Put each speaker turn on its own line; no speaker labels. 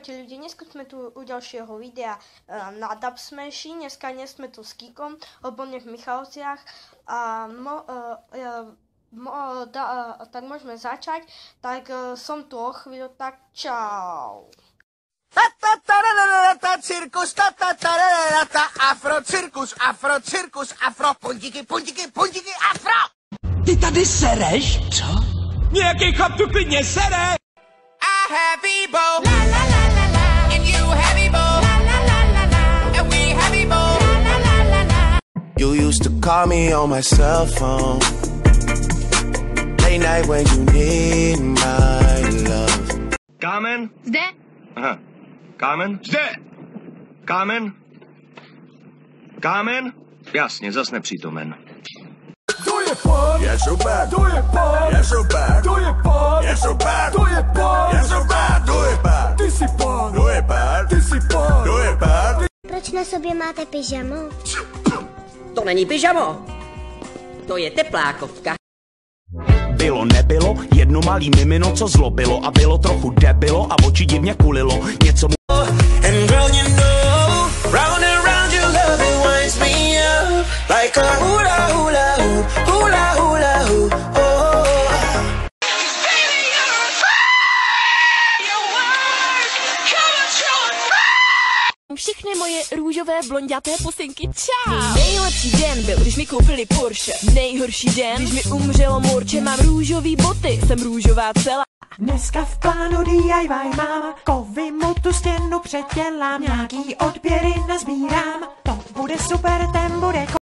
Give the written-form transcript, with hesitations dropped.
Čaute ľudia, dneska sme tu u ďalšieho videa na Dubsmashi. Dneska nie sme tu s Kikom, lebo nie v Michalovciach. Tak môžeme začať. Tak som tu o chvíľu, tak čau.
Cirkus, afro, pundiky, afro!
Ty tady sereš?
Co? Nějaký chlap tu klidně sere!
I have Ebo, la la la la la, and you have Ebo, la la la la la, and we have Ebo, la la la la. You used to call me on my cell phone, late night when you need my love.
Kámen?
Zde?
Aha. Kámen? Zde! Kámen? Kámen? Jasně, zas nepřítomen.
To je pán,
Yes, so bad.
to je pán,
Yes, so bad.
to je pán,
Yes, so bad.
to je pán,
Yes, so bad. Do it bad.
ty si pán,
Do it bad.
ty si pán.
Do it bad.
Proč na sobě máte pyžamo?
To není pyžamo, to je teplákovka.
Bylo nebylo, jedno malý mimino, co zlobilo a bylo trochu debilo a oči divně kulilo. Něco mu...
And girl, you know, round and round your love, it winds me up like a hula hula hoop, hula hula hoop. Oh. Baby, you're a fire, your words come and show.
Všechny moje růžové blonďaté pusinky, čau! Nejlepší den byl, když mi koupili Porsche. Nejhorší den, když mi umřelo morče. Mám růžový boty, jsem růžová celá.
Dneska v plánu DIY mám, kovy mu tu stěnu předělám, nějaký odběry nazbírám, to bude super, ten bude